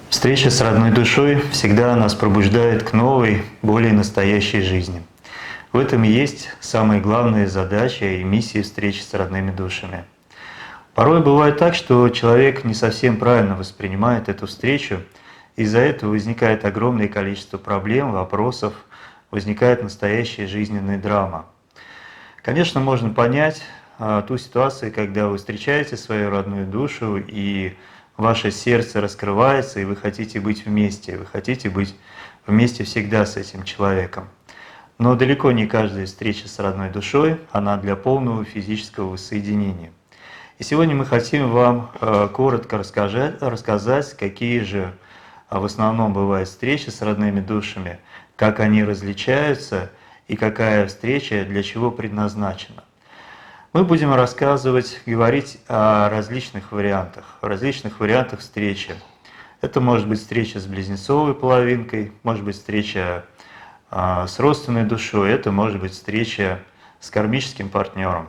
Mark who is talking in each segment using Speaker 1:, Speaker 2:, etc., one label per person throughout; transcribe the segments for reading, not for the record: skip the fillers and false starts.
Speaker 1: Встреча с родной душой всегда нас пробуждает к новой, более настоящей жизни. В этом и есть самая главная задача и миссия встречи с родными душами. Порой бывает так, что человек не совсем правильно воспринимает эту встречу, из-за этого возникает огромное количество проблем, вопросов, возникает настоящая жизненная драма. Конечно, можно понять ту ситуацию, когда вы встречаете свою родную душу, и ваше сердце раскрывается, и вы хотите быть вместе, вы хотите быть вместе всегда с этим человеком. Но далеко не каждая встреча с родной душой, она для полного физического воссоединения. И сегодня мы хотим вам коротко рассказать, какие же в основном бывают встречи с родными душами, как они различаются и какая встреча для чего предназначена. Мы будем рассказывать, говорить о различных вариантах встречи. Это может быть встреча с близнецовой половинкой, может быть встреча с родственной душой, это может быть встреча с кармическим партнером.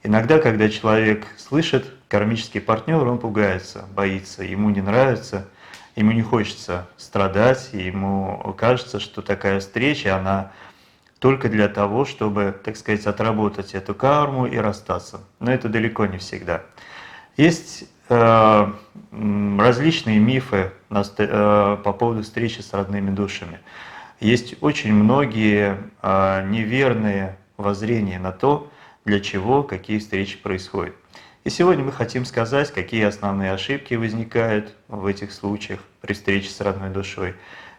Speaker 1: Иногда, когда человек слышит кармический партнер, он пугается, боится, ему не нравится, ему не хочется страдать, ему кажется, что такая встреча, она только для того, чтобы, так сказать, отработать эту карму и расстаться. Но это далеко не всегда. Есть различные мифы по поводу встречи с родными душами. Есть очень многие неверные воззрения на то, для чего какие встречи происходят. И сегодня мы хотим сказать, какие основные ошибки возникают в этих случаях при встрече с родной душой,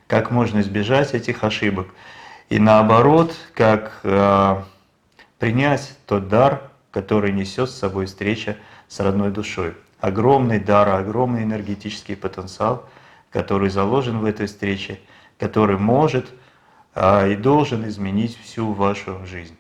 Speaker 1: как можно избежать этих ошибок, и наоборот, как принять тот дар, который несет с собой встреча с родной душой. Огромный дар, огромный энергетический потенциал, который заложен в этой встрече, который может и должен изменить всю вашу жизнь.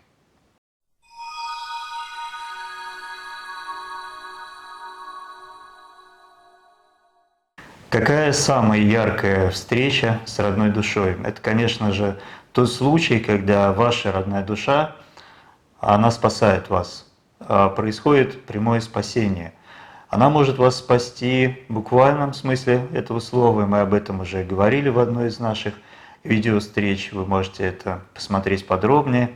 Speaker 1: Какая самая яркая встреча с родной душой? Это, конечно же, тот случай, когда ваша родная душа, она спасает вас. Происходит прямое спасение. Она может вас спасти в буквальном смысле этого слова, и мы об этом уже говорили в одной из наших видеовстреч, вы можете это посмотреть подробнее.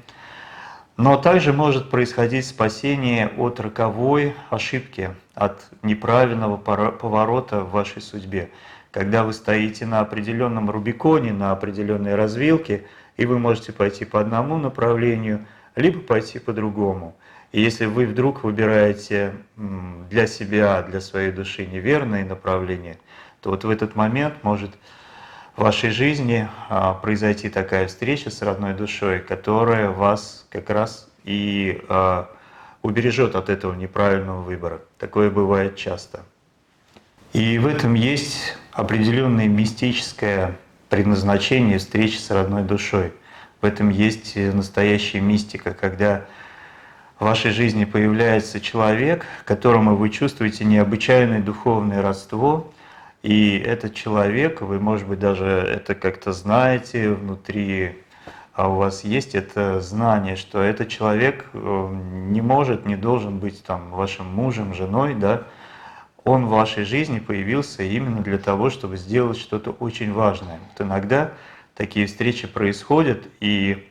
Speaker 1: Но также может происходить спасение от роковой ошибки, от неправильного поворота в вашей судьбе. Когда вы стоите на определенном рубиконе, на определенной развилке, и вы можете пойти по одному направлению, либо пойти по другому. И если вы вдруг выбираете для себя, для своей души неверное направление, то вот в этот момент может в вашей жизни произойти такая встреча с родной душой, которая вас как раз и убережет от этого неправильного выбора. Такое бывает часто. И в этом есть определенное мистическое предназначение встречи с родной душой. В этом есть настоящая мистика, когда в вашей жизни появляется человек, которому вы чувствуете необычайное духовное родство, и этот человек, вы, может быть, даже это как-то знаете внутри, а у вас есть это знание, что этот человек не может, не должен быть там вашим мужем, женой, да? Он в вашей жизни появился именно для того, чтобы сделать что-то очень важное. Вот иногда такие встречи происходят, и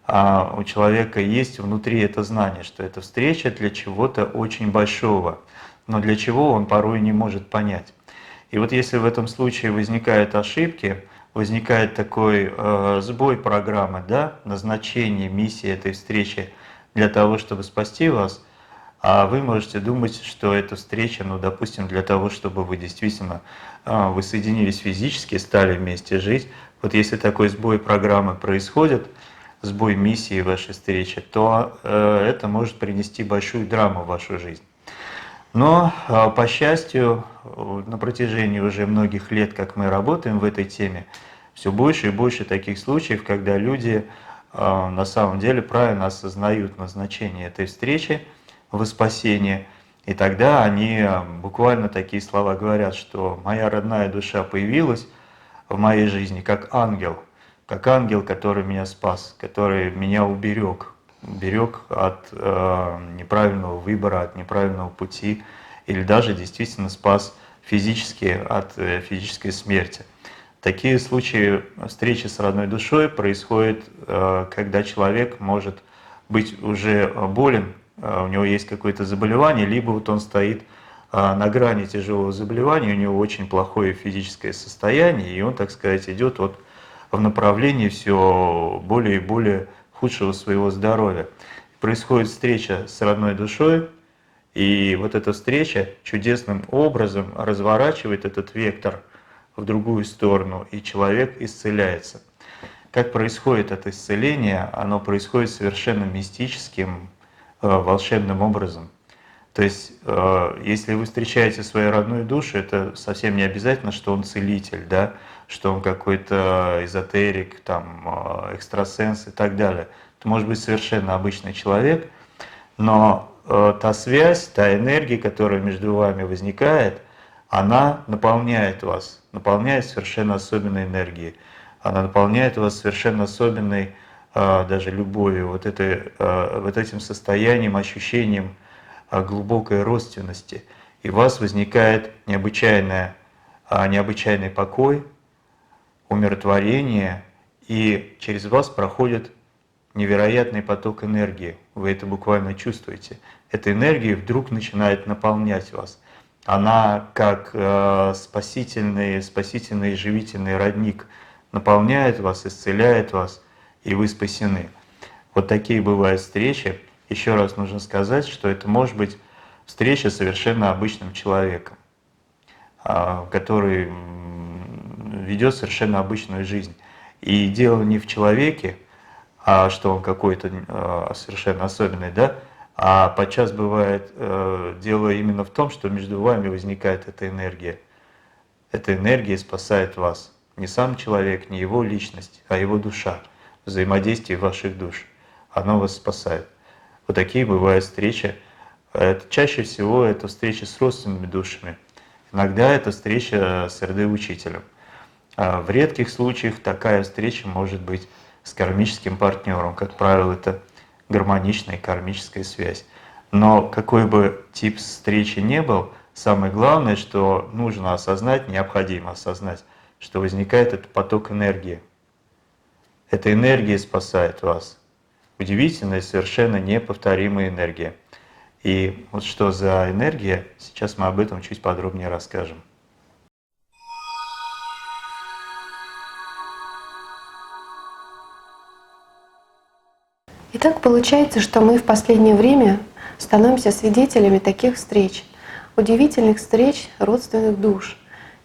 Speaker 1: у человека есть внутри это знание, что эта встреча для чего-то очень большого, но для чего он порой не может понять. И вот если в этом случае возникают ошибки, возникает такой сбой программы, да, назначение, миссии этой встречи для того, чтобы спасти вас, а вы можете думать, что эта встреча, ну, допустим, для того, чтобы вы действительно вы соединились физически, стали вместе жить. Вот если такой сбой программы происходит, сбой миссии вашей встречи, то это может принести большую драму в вашу жизнь. Но, по счастью, на протяжении уже многих лет, как мы работаем в этой теме, все больше и больше таких случаев, когда люди на самом деле правильно осознают назначение этой встречи во спасение, и тогда они буквально такие слова говорят, что «моя родная душа появилась в моей жизни как ангел, который меня спас, который меня уберег от неправильного выбора, от неправильного пути, или даже действительно спас физически от физической смерти». Такие случаи встречи с родной душой происходят, когда человек может быть уже болен, у него есть какое-то заболевание, либо вот он стоит на грани тяжелого заболевания, у него очень плохое физическое состояние, и он, так сказать, идет вот в направлении все более и более худшего своего здоровья. Происходит встреча с родной душой, и вот эта встреча чудесным образом разворачивает этот вектор в другую сторону, и человек исцеляется. Как происходит это исцеление? Оно происходит совершенно мистическим, волшебным образом. То есть, если вы встречаете свою родную душу, это совсем не обязательно, что он целитель, да, что он какой-то эзотерик, там, экстрасенс и так далее. Это может быть совершенно обычный человек, но та связь, та энергия, которая между вами возникает, она наполняет вас, наполняет совершенно особенной энергией. Она наполняет вас совершенно особенной даже любовью, вот этим состоянием, ощущением глубокой родственности. И у вас возникает необычайный покой, умиротворение, и через вас проходит невероятный поток энергии. Вы это буквально чувствуете. Эта энергия вдруг начинает наполнять вас. Она как спасительный, живительный родник наполняет вас, исцеляет вас, и вы спасены. Вот такие бывают встречи. Еще раз нужно сказать, что это может быть встреча с совершенно обычным человеком, который ведет совершенно обычную жизнь. И дело не в человеке, что он какой-то совершенно особенный, да, а подчас бывает дело именно в том, что между вами возникает эта энергия. Эта энергия спасает вас. Не сам человек, не его личность, а его душа, взаимодействие ваших душ. Оно вас спасает. Вот такие бывают встречи. Чаще всего это встреча с родственными душами. Иногда это встреча с РД-учителем. В редких случаях такая встреча может быть с кармическим партнером. Как правило, это гармоничная кармическая связь. Но какой бы тип встречи ни был, самое главное, что нужно осознать, необходимо осознать, что возникает этот поток энергии. Эта энергия спасает вас. Удивительная, совершенно неповторимая энергия. И вот что за энергия, сейчас мы об этом чуть подробнее расскажем.
Speaker 2: Итак, получается, что мы в последнее время становимся свидетелями таких встреч, удивительных встреч родственных душ.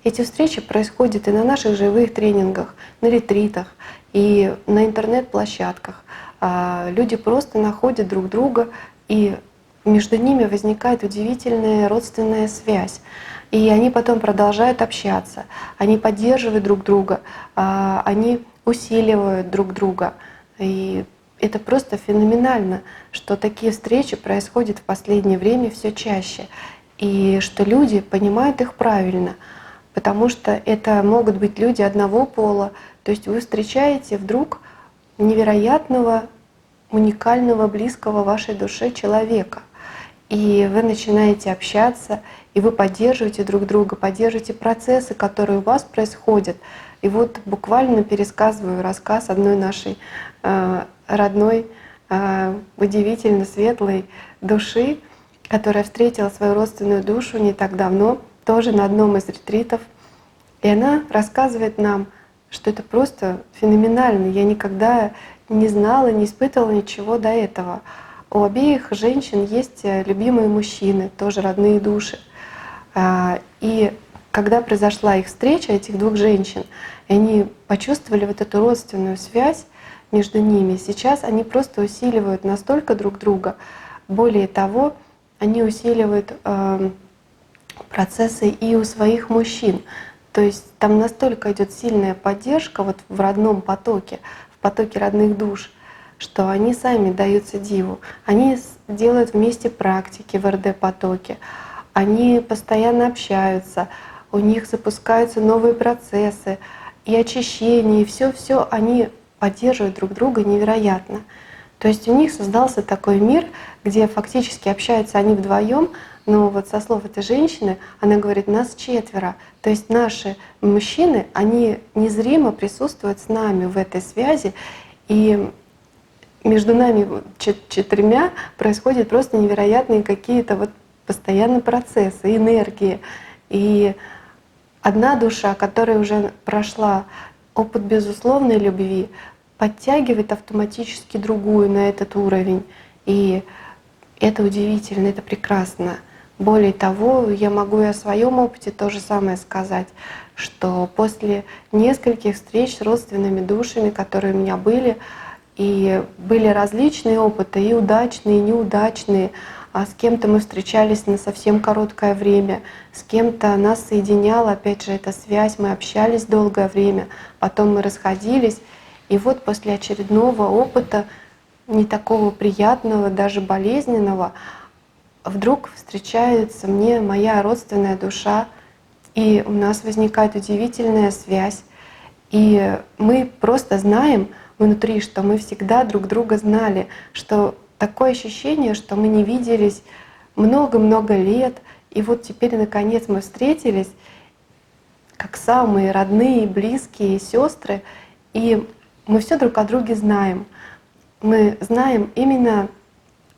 Speaker 2: Эти встречи происходят и на наших живых тренингах, на ретритах, и на интернет-площадках. Люди просто находят друг друга, и между ними возникает удивительная родственная связь. И они потом продолжают общаться, они поддерживают друг друга, они усиливают друг друга. И это просто феноменально, что такие встречи происходят в последнее время все чаще, и что люди понимают их правильно, потому что это могут быть люди одного пола, то есть вы встречаете вдруг невероятного, уникального, близкого вашей душе человека, и вы начинаете общаться, и вы поддерживаете друг друга, поддерживаете процессы, которые у вас происходят. И вот буквально пересказываю рассказ одной нашей родной, удивительно светлой души, которая встретила свою родственную душу не так давно, тоже на одном из ретритов. И она рассказывает нам, что это просто феноменально. Я никогда не знала, не испытывала ничего до этого. У обеих женщин есть любимые мужчины, тоже родные души. И когда произошла их встреча, этих двух женщин, и они почувствовали вот эту родственную связь между ними, сейчас они просто усиливают настолько друг друга. Более того, они усиливают процессы и у своих мужчин. То есть там настолько идет сильная поддержка вот в родном потоке, в потоке родных душ, что они сами даются диву. Они делают вместе практики в РД-потоке, они постоянно общаются, у них запускаются новые процессы и очищение, и все они поддерживают друг друга невероятно. То есть у них создался такой мир, где фактически общаются они вдвоем, но вот со слов этой женщины, она говорит, нас четверо. То есть наши мужчины, они незримо присутствуют с нами в этой связи, и между нами четырьмя происходят просто невероятные какие-то вот постоянно процессы, энергии. И одна душа, которая уже прошла опыт безусловной любви, подтягивает автоматически другую на этот уровень. И это удивительно, это прекрасно. Более того, я могу и о своем опыте то же самое сказать, что после нескольких встреч с родственными душами, которые у меня были, и были различные опыты, и удачные, и неудачные. А с кем-то мы встречались на совсем короткое время, с кем-то нас соединяла, опять же, эта связь, мы общались долгое время, потом мы расходились. И вот после очередного опыта, не такого приятного, даже болезненного, вдруг встречается мне моя родственная душа, и у нас возникает удивительная связь. И мы просто знаем внутри, что мы всегда друг друга знали, что такое ощущение, что мы не виделись много-много лет, и вот теперь наконец мы встретились, как самые родные, близкие сестры, и мы все друг о друге знаем. Мы знаем именно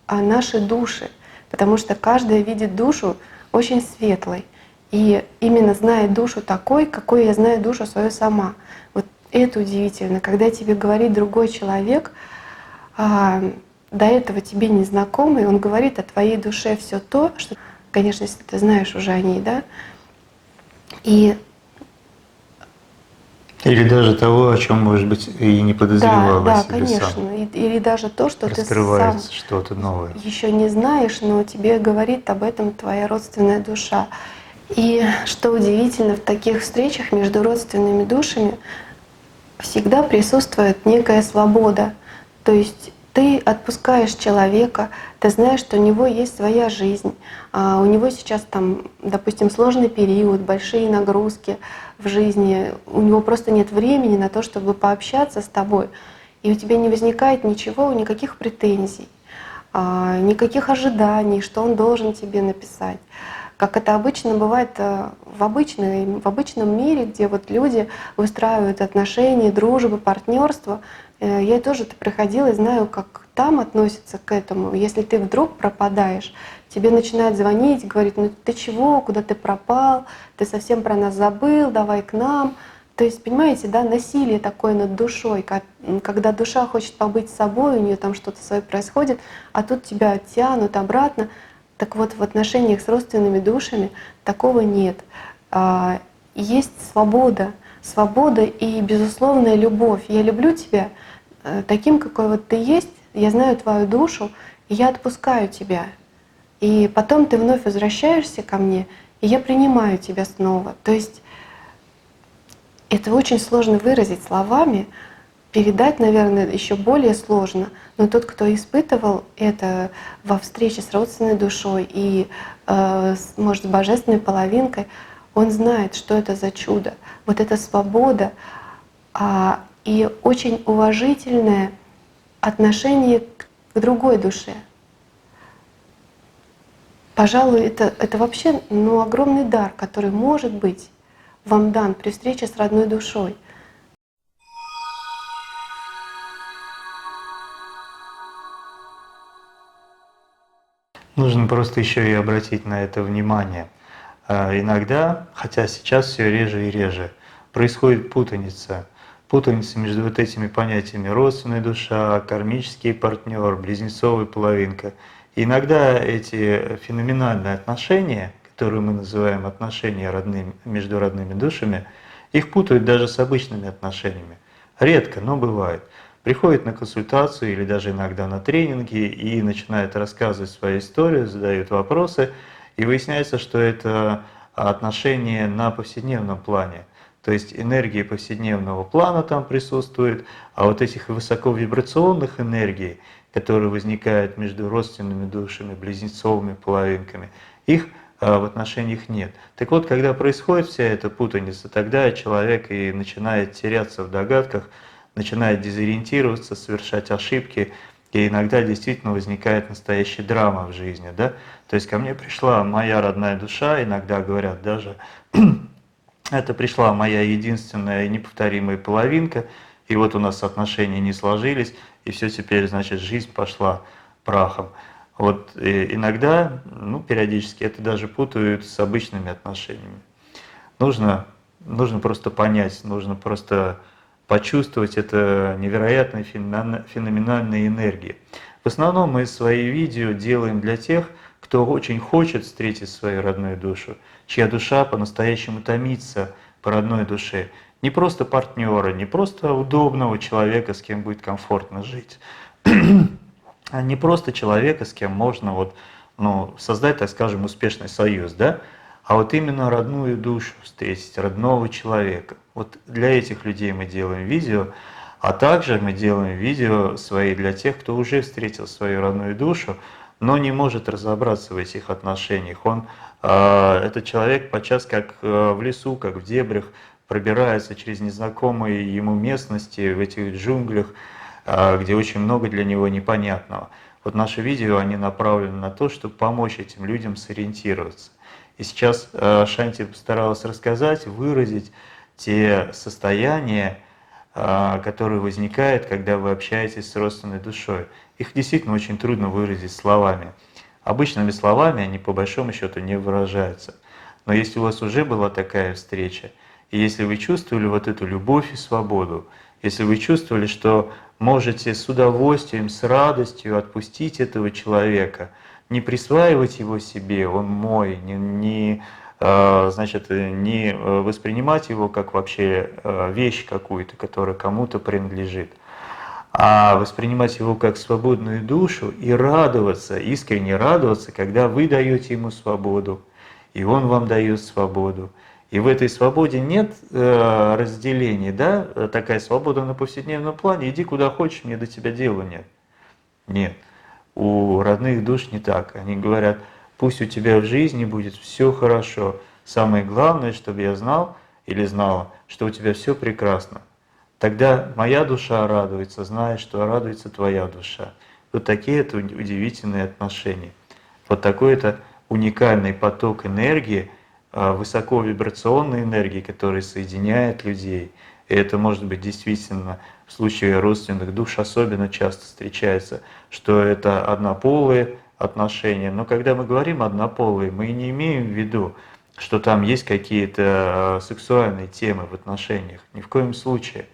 Speaker 2: о нашей душе, потому что каждая видит душу очень светлой. И именно зная душу такой, какой я знаю душу свою сама. Вот это удивительно, когда тебе говорит другой человек, до этого тебе незнакомый, он говорит о твоей душе все то, что, конечно, если ты знаешь уже о ней, да, и
Speaker 1: Или даже того, о чем, может быть, и не подозревал о
Speaker 2: да,
Speaker 1: себе сам.
Speaker 2: конечно, или даже то, что ты сам
Speaker 1: Раскрывается что-то новое.
Speaker 2: еще не знаешь, но тебе говорит об этом твоя родственная душа. И что удивительно, в таких встречах между родственными душами всегда присутствует некая свобода. То есть ты отпускаешь человека, ты знаешь, что у него есть своя жизнь, у него сейчас там, допустим, сложный период, большие нагрузки в жизни, у него просто нет времени на то, чтобы пообщаться с тобой, и у тебя не возникает ничего, никаких претензий, никаких ожиданий, что он должен тебе написать. Как это обычно бывает в обычном мире, где вот люди выстраивают отношения, дружбу, партнерство. Я тоже это проходила и знаю, как там относятся к этому. Если ты вдруг пропадаешь, тебе начинают звонить, говорить, ну ты чего, куда ты пропал, ты совсем про нас забыл, давай к нам. То есть, понимаете, да, насилие такое над душой, когда душа хочет побыть с собой, у нее там что-то свое происходит, а тут тебя тянут обратно. Так вот, в отношениях с родственными душами такого нет. Есть свобода, свобода и безусловная любовь. Я люблю тебя таким, какой вот ты есть, я знаю твою душу, и я отпускаю тебя. И потом ты вновь возвращаешься ко мне, и я принимаю тебя снова. То есть это очень сложно выразить словами, передать, наверное, еще более сложно. Но тот, кто испытывал это во встрече с родственной душой и, может, с божественной половинкой, он знает, что это за чудо. Вот эта свобода и очень уважительное отношение к другой душе. Пожалуй, это вообще огромный дар, который может быть вам дан при встрече с родной душой.
Speaker 1: Нужно просто еще и обратить на это внимание. Иногда, хотя сейчас все реже и реже, происходит путаница. Путаница между вот этими понятиями родственная душа, кармический партнер, близнецовая половинка. И иногда эти феноменальные отношения, которые мы называем отношения между родными душами, их путают даже с обычными отношениями. Редко, но бывает. Приходят на консультацию или даже иногда на тренинги и начинают рассказывать свою историю, задают вопросы, и выясняется, что это отношения на повседневном плане. То есть энергии повседневного плана там присутствует, а вот этих высоковибрационных энергий, которые возникают между родственными душами, близнецовыми половинками, их в отношениях нет. Так вот, когда происходит вся эта путаница, тогда человек и начинает теряться в догадках, начинает дезориентироваться, совершать ошибки, и иногда действительно возникает настоящая драма в жизни. Да? То есть ко мне пришла моя родная душа, иногда говорят даже, это пришла моя единственная и неповторимая половинка, и вот у нас отношения не сложились, и все теперь, значит, жизнь пошла прахом. Вот иногда, ну, периодически это даже путают с обычными отношениями. Нужно просто понять, нужно просто почувствовать это невероятной феноменальной энергии. В основном мы свои видео делаем для тех, кто очень хочет встретить свою родную душу, чья душа по-настоящему томится по родной душе. Не просто партнера, не просто удобного человека, с кем будет комфортно жить, а не просто человека, с кем можно вот, ну, создать, так скажем, успешный союз, да? А вот именно родную душу встретить, родного человека. Вот для этих людей мы делаем видео, а также мы делаем видео свои для тех, кто уже встретил свою родную душу, но не может разобраться в этих отношениях. Этот человек подчас как в лесу, как в дебрях, пробирается через незнакомые ему местности, в этих джунглях, где очень много для него непонятного. Вот наши видео, они направлены на то, чтобы помочь этим людям сориентироваться. И сейчас Шанти постаралась рассказать, выразить те состояния, которые возникают, когда вы общаетесь с родственной душой. Их действительно очень трудно выразить словами. Обычными словами они по большому счету не выражаются. Но если у вас уже была такая встреча, и если вы чувствовали вот эту любовь и свободу, если вы чувствовали, что можете с удовольствием, с радостью отпустить этого человека, не присваивать его себе, он мой, не воспринимать его как вообще вещь какую-то, которая кому-то принадлежит, а воспринимать его как свободную душу и радоваться, искренне радоваться, когда вы даете ему свободу, и он вам дает свободу. И в этой свободе нет разделения, да, такая свобода на повседневном плане, иди куда хочешь, мне до тебя дела нет. Нет, у родных душ не так. Они говорят, пусть у тебя в жизни будет все хорошо. Самое главное, чтобы я знал или знала, что у тебя все прекрасно. Тогда моя душа радуется, зная, что радуется твоя душа. Вот такие это удивительные отношения. Вот такой это уникальный поток энергии, высоковибрационной энергии, который соединяет людей. И это может быть действительно в случае родственных душ особенно часто встречается, что это однополые отношения. Но когда мы говорим однополые, мы не имеем в виду, что там есть какие-то сексуальные темы в отношениях. Ни в коем случае.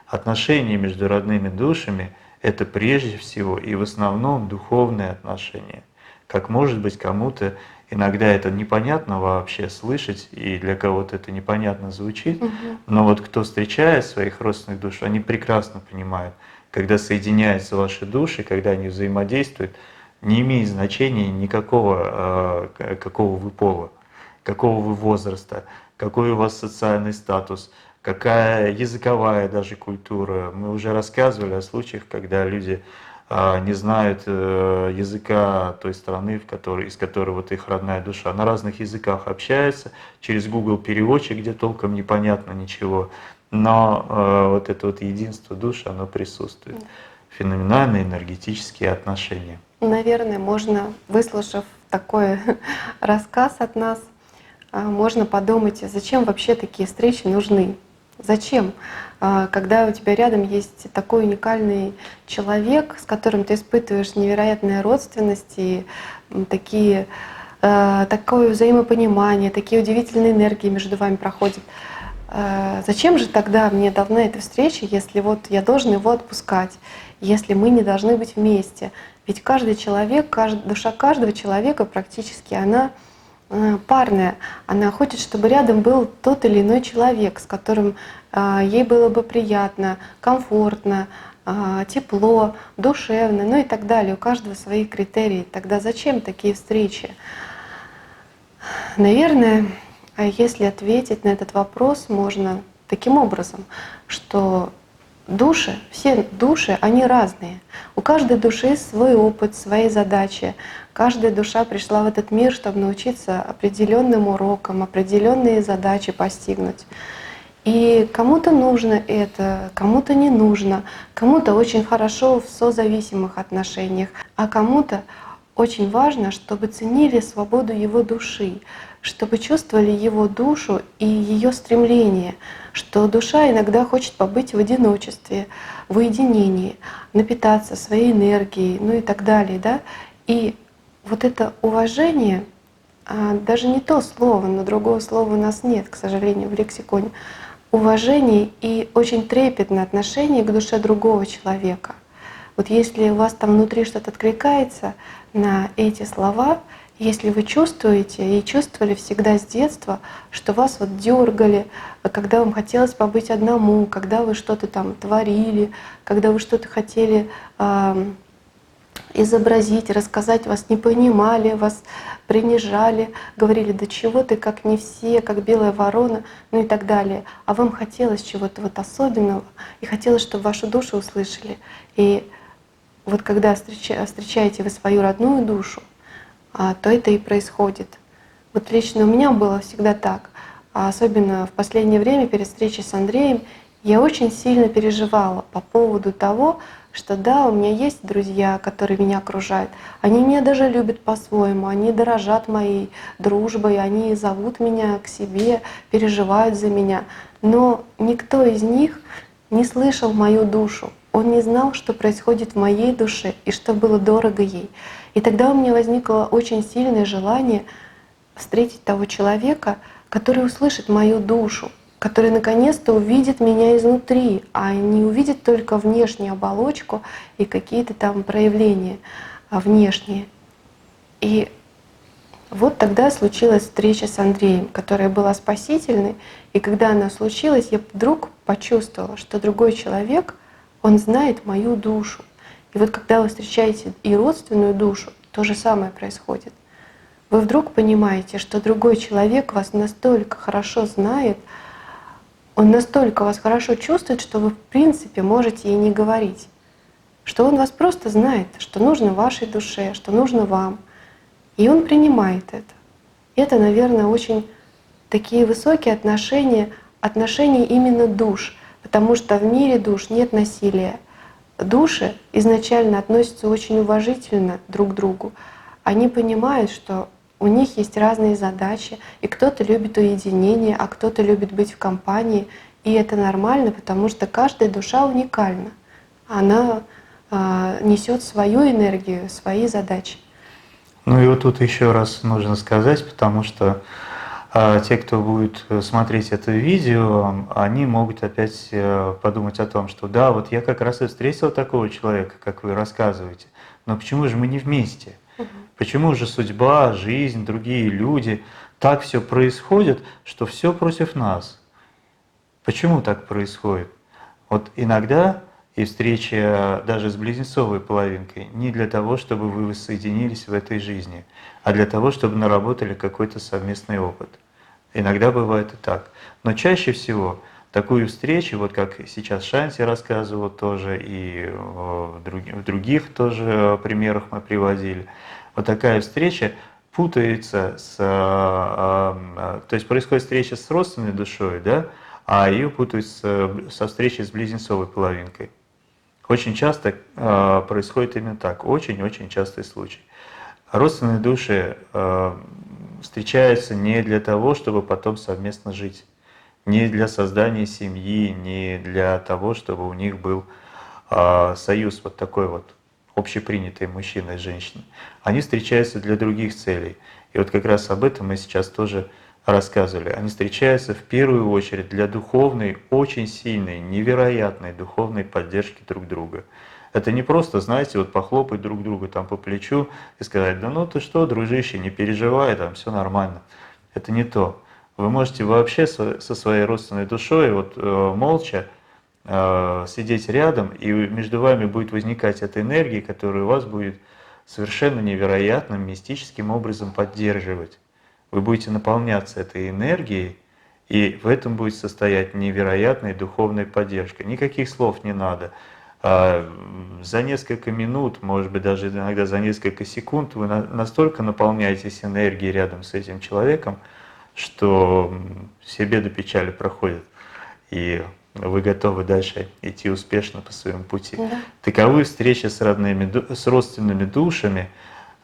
Speaker 1: Отношения между родными душами – это прежде всего и в основном духовные отношения. Как может быть кому-то иногда это непонятно вообще слышать, и для кого-то это непонятно звучит, но вот кто встречает своих родственных душ, они прекрасно понимают, когда соединяются ваши души, когда они взаимодействуют, не имеет значения никакого, какого вы пола, какого вы возраста, какой у вас социальный статус, какая языковая даже культура. Мы уже рассказывали о случаях, когда люди не знают языка той страны, из которой вот их родная душа. На разных языках общаются, через Google переводчик, где толком непонятно ничего. Но вот это вот единство душ, оно присутствует. Феноменальные энергетические отношения.
Speaker 2: Наверное, можно, выслушав такой рассказ от нас, можно подумать, зачем вообще такие встречи нужны? Зачем? Когда у тебя рядом есть такой уникальный человек, с которым ты испытываешь невероятную родственность и такие такое взаимопонимание, такие удивительные энергии между вами проходят. Зачем же тогда мне должна эта встреча, если вот я должен его отпускать, если мы не должны быть вместе? Ведь каждый человек, душа каждого человека практически, она парная. Она хочет, чтобы рядом был тот или иной человек, с которым ей было бы приятно, комфортно, тепло, душевно, ну и так далее. У каждого свои критерии. Тогда зачем такие встречи? Наверное, если ответить на этот вопрос, можно таким образом, что души, все души, они разные. У каждой души свой опыт, свои задачи. Каждая душа пришла в этот мир, чтобы научиться определенным урокам, определенные задачи постигнуть. И кому-то нужно это, кому-то не нужно, кому-то очень хорошо в созависимых отношениях, а кому-то очень важно, чтобы ценили свободу его души, чтобы чувствовали его душу и ее стремление, что душа иногда хочет побыть в одиночестве, в уединении, напитаться своей энергией, ну и так далее. Да? И вот это уважение, даже не то слово, но другого слова у нас нет, к сожалению, в лексиконе, уважение и очень трепетное отношение к душе другого человека. Вот если у вас там внутри что-то откликается на эти слова, если вы чувствуете и чувствовали всегда с детства, что вас вот дергали, когда вам хотелось побыть одному, когда вы что-то там творили, когда вы что-то хотели изобразить, рассказать, вас не понимали, вас принижали, говорили, да чего ты как не все, как белая ворона, ну и так далее. А вам хотелось чего-то вот особенного, и хотелось, чтобы вашу душу услышали. И вот когда встречаете вы свою родную душу, то это и происходит. Вот лично у меня было всегда так. Особенно в последнее время перед встречей с Андреем я очень сильно переживала по поводу того, что да, у меня есть друзья, которые меня окружают. Они меня даже любят по-своему, они дорожат моей дружбой, они зовут меня к себе, переживают за меня. Но никто из них не слышал мою душу. Он не знал, что происходит в моей душе и что было дорого ей. И тогда у меня возникло очень сильное желание встретить того человека, который услышит мою душу, который наконец-то увидит меня изнутри, а не увидит только внешнюю оболочку и какие-то там проявления внешние. И вот тогда случилась встреча с Андреем, которая была спасительной. И когда она случилась, я вдруг почувствовала, что другой человек, он знает мою душу. И вот когда вы встречаете и родственную душу, то же самое происходит. Вы вдруг понимаете, что другой человек вас настолько хорошо знает, он настолько вас хорошо чувствует, что вы в принципе можете и не говорить. Что он вас просто знает, что нужно вашей душе, что нужно вам. И он принимает это. Это, наверное, очень такие высокие отношения именно душ, потому что в мире душ нет насилия. Души изначально относятся очень уважительно друг к другу. Они понимают, что у них есть разные задачи, и кто-то любит уединение, а кто-то любит быть в компании. И это нормально, потому что каждая душа уникальна. Она несет свою энергию, свои задачи.
Speaker 1: Ну и вот тут еще раз нужно сказать, потому что те, кто будет смотреть это видео, они могут опять подумать о том, что да, вот я как раз и встретил такого человека, как вы рассказываете, но почему же мы не вместе? Почему же судьба, жизнь, другие люди, так все происходит, что все против нас? Почему так происходит? Вот иногда и встреча даже с близнецовой половинкой не для того, чтобы вы воссоединились в этой жизни, а для того, чтобы наработали какой-то совместный опыт. Иногда бывает и так. Но чаще всего такую встречу, вот как сейчас Шанти рассказывал тоже, и в других тоже примерах мы приводили, вот такая встреча путается то есть происходит встреча с родственной душой, да, а ее путают со встречей с близнецовой половинкой. Очень часто происходит именно так, очень-очень частый случай. Родственные души встречаются не для того, чтобы потом совместно жить, не для создания семьи, не для того, чтобы у них был союз вот такой вот общепринятые мужчина и женщина, они встречаются для других целей. И вот как раз об этом мы сейчас тоже рассказывали. Они встречаются в первую очередь для духовной, очень сильной, невероятной духовной поддержки друг друга. Это не просто, знаете, вот похлопать друг друга там по плечу и сказать: да ну ты что, дружище, не переживай, там все нормально. Это не то. Вы можете вообще со своей родственной душой вот молча сидеть рядом, и между вами будет возникать эта энергия, которая вас будет совершенно невероятным мистическим образом поддерживать. Вы будете наполняться этой энергией, и в этом будет состоять невероятная духовная поддержка. Никаких слов не надо. За несколько минут, может быть, даже иногда за несколько секунд вы настолько наполняетесь энергией рядом с этим человеком, что все беды печали проходят, и вы готовы дальше идти успешно по своему пути.
Speaker 2: Да.
Speaker 1: Таковы встречи с родственными душами,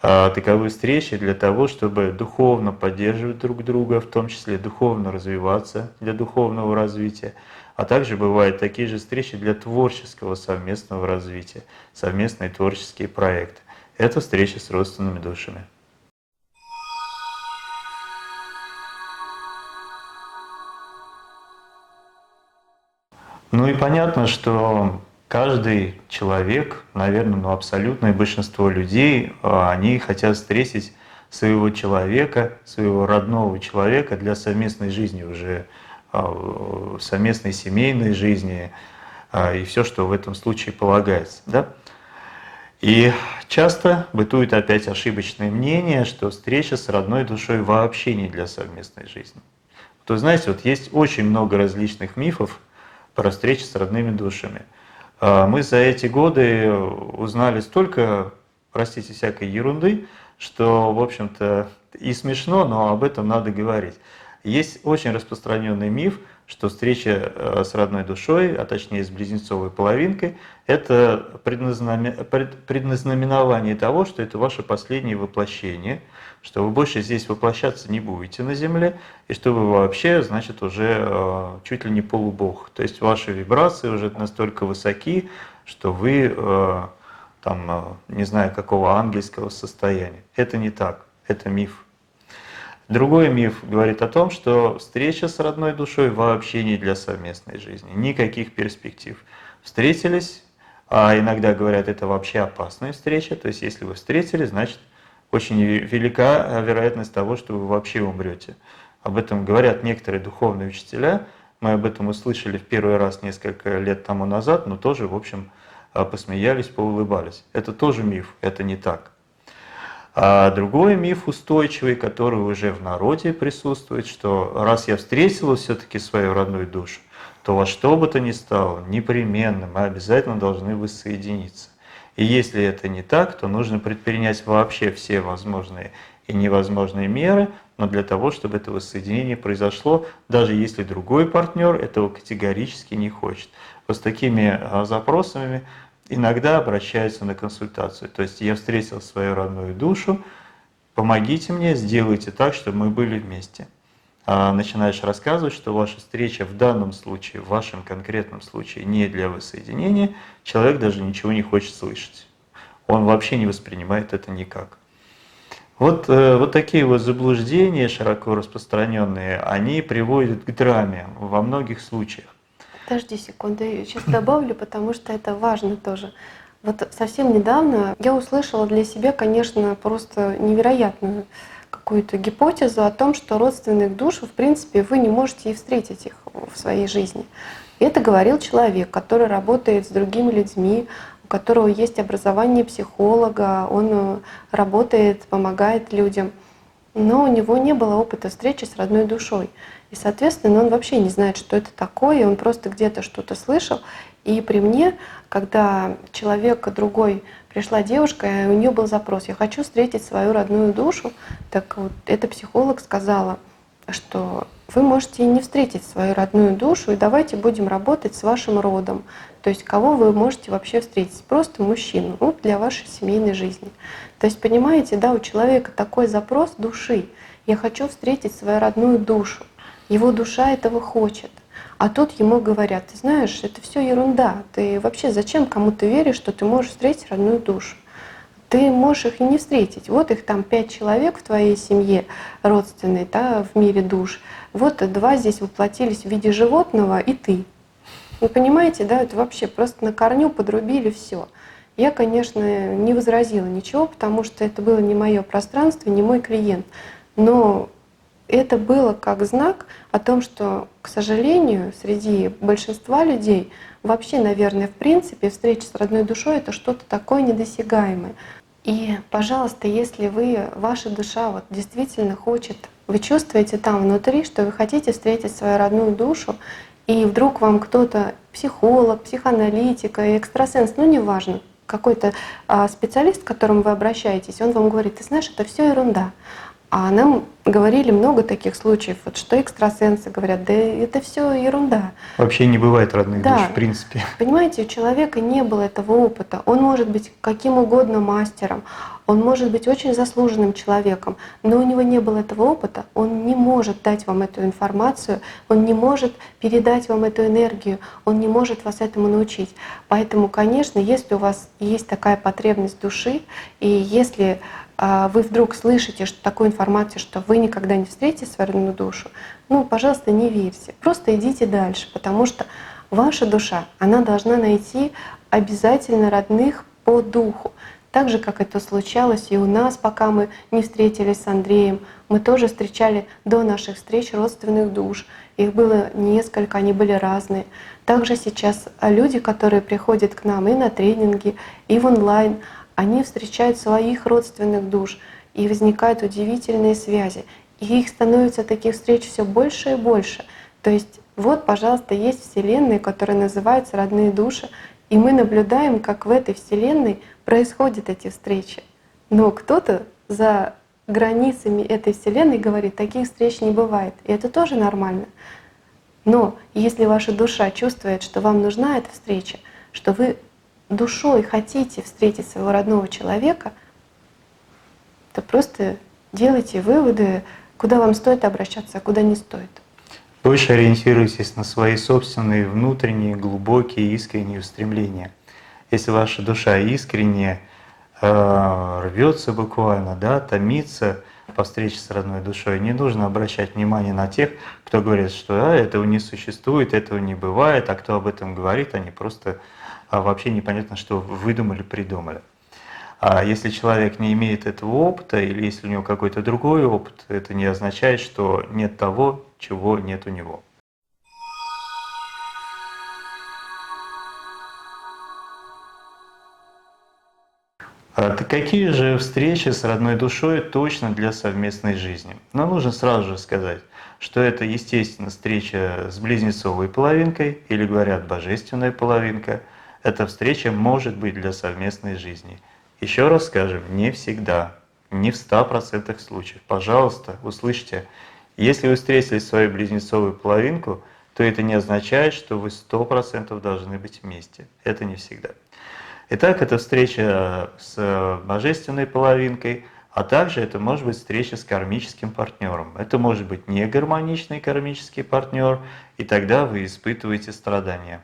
Speaker 1: таковы встречи для того, чтобы духовно поддерживать друг друга, в том числе духовно развиваться для духовного развития. А также бывают такие же встречи для творческого совместного развития, совместные творческие проекты. Это встреча с родственными душами. Ну и понятно, что каждый человек, наверное, ну абсолютное большинство людей, они хотят встретить своего человека, своего родного человека для совместной жизни уже, совместной семейной жизни и все, что в этом случае полагается. Да? И часто бытует опять ошибочное мнение, что встреча с родной душой вообще не для совместной жизни. То знаете, вот есть очень много различных мифов про встречи с родными душами. Мы за эти годы узнали столько, простите, всякой ерунды, что, в общем-то, и смешно, но об этом надо говорить. Есть очень распространенный миф, что встреча с родной душой, а точнее с близнецовой половинкой, это предназнаменование того, что это ваше последнее воплощение, что вы больше здесь воплощаться не будете на Земле, и что вы вообще, значит, уже чуть ли не полубог. То есть ваши вибрации уже настолько высоки, что вы там, не знаю, какого ангельского состояния. Это не так, это миф. Другой миф говорит о том, что встреча с родной душой вообще не для совместной жизни, никаких перспектив. Встретились, а иногда говорят, это вообще опасная встреча, то есть если вы встретились, значит очень велика вероятность того, что вы вообще умрете. Об этом говорят некоторые духовные учителя, мы об этом услышали в первый раз несколько лет тому назад, но тоже, в общем, посмеялись, поулыбались. Это тоже миф, это не так. А другой миф устойчивый, который уже в народе присутствует, что раз я встретила все-таки свою родную душу, то во что бы то ни стало, непременно мы обязательно должны воссоединиться. И если это не так, то нужно предпринять вообще все возможные и невозможные меры, но для того, чтобы это воссоединение произошло, даже если другой партнер этого категорически не хочет. Вот с такими запросами иногда обращаются на консультацию. То есть я встретил свою родную душу, помогите мне, сделайте так, чтобы мы были вместе. Начинаешь рассказывать, что ваша встреча в данном случае, в вашем конкретном случае не для воссоединения, человек даже ничего не хочет слышать. Он вообще не воспринимает это никак. Вот такие вот заблуждения, широко распространенные, они приводят к драме во многих случаях.
Speaker 2: Подожди секунду, я сейчас добавлю, потому что это важно тоже. Вот совсем недавно я услышала для себя, конечно, просто невероятную какую-то гипотезу о том, что родственных душ, в принципе, вы не можете и встретить их в своей жизни. И это говорил человек, который работает с другими людьми, у которого есть образование психолога, он работает, помогает людям. Но у него не было опыта встречи с родной душой. И, соответственно, он вообще не знает, что это такое, он просто где-то что-то слышал. И при мне, когда человек другой, пришла девушка, и у нее был запрос: я хочу встретить свою родную душу, так вот эта психолог сказала, что вы можете и не встретить свою родную душу, и давайте будем работать с вашим родом. То есть кого вы можете вообще встретить? Просто мужчину, вот для вашей семейной жизни. То есть, понимаете, да, у человека такой запрос души. Я хочу встретить свою родную душу. Его душа этого хочет. А тут ему говорят: ты знаешь, это все ерунда, ты вообще зачем кому-то веришь, что ты можешь встретить родную душу? Ты можешь их и не встретить. Вот их там 5 человек в твоей семье родственной, да, в мире душ. Вот 2 здесь воплотились в виде животного, и ты. Вы понимаете, да, это вообще просто на корню подрубили все. Я, конечно, не возразила ничего, потому что это было не мое пространство, не мой клиент. Но это было как знак о том, что, к сожалению, среди большинства людей вообще, наверное, в принципе, встреча с родной душой — это что-то такое недосягаемое. И, пожалуйста, если ваша душа вот действительно хочет, вы чувствуете там внутри, что вы хотите встретить свою родную душу, и вдруг вам кто-то, психолог, психоаналитик, экстрасенс, ну неважно, какой-то специалист, к которому вы обращаетесь, он вам говорит: ты знаешь, это все ерунда. А нам говорили много таких случаев, вот что экстрасенсы говорят: да это все ерунда.
Speaker 1: Вообще не бывает родных душ,
Speaker 2: Да,
Speaker 1: в принципе.
Speaker 2: понимаете, у человека не было этого опыта. Он может быть каким угодно мастером, он может быть очень заслуженным человеком, но у него не было этого опыта, он не может дать вам эту информацию, он не может передать вам эту энергию, он не может вас этому научить. Поэтому, конечно, если у вас есть такая потребность души, и если вы вдруг слышите такую информацию, что вы никогда не встретите свою родную душу, ну, пожалуйста, не верьте. Просто идите дальше, потому что ваша душа, она должна найти обязательно родных по духу. Так же, как это случалось и у нас, пока мы не встретились с Андреем. Мы тоже встречали до наших встреч родственных душ. Их было несколько, они были разные. Также сейчас люди, которые приходят к нам и на тренинги, и в онлайн, они встречают своих родственных душ, и возникают удивительные связи. И их становится, таких встреч, все больше и больше. То есть вот, пожалуйста, есть Вселенная, которая называется «Родные души», и мы наблюдаем, как в этой Вселенной происходят эти встречи. Но кто-то за границами этой Вселенной говорит: таких встреч не бывает. И это тоже нормально. Но если ваша душа чувствует, что вам нужна эта встреча, что вы душой хотите встретить своего родного человека, то просто делайте выводы, куда вам стоит обращаться, а куда не стоит.
Speaker 1: Больше ориентируйтесь на свои собственные внутренние, глубокие, искренние устремления. Если ваша душа искренне рвется буквально, да, томится по встрече с родной душой, не нужно обращать внимание на тех, кто говорит, что этого не существует, этого не бывает, а кто об этом говорит, они просто вообще непонятно, что выдумали, придумали. А если человек не имеет этого опыта, или если у него какой-то другой опыт, это не означает, что нет того, чего нет у него. Так какие же встречи с родной душой точно для совместной жизни? Но нужно сразу же сказать, что это, естественно, встреча с близнецовой половинкой, или говорят божественная половинка. Эта встреча может быть для совместной жизни. Еще раз скажем, не всегда, не в 100% случаев. Пожалуйста, услышьте, если вы встретили свою близнецовую половинку, то это не означает, что вы 100% должны быть вместе. Это не всегда. Итак, это встреча с божественной половинкой, а также это может быть встреча с кармическим партнером. Это может быть негармоничный кармический партнер, и тогда вы испытываете страдания.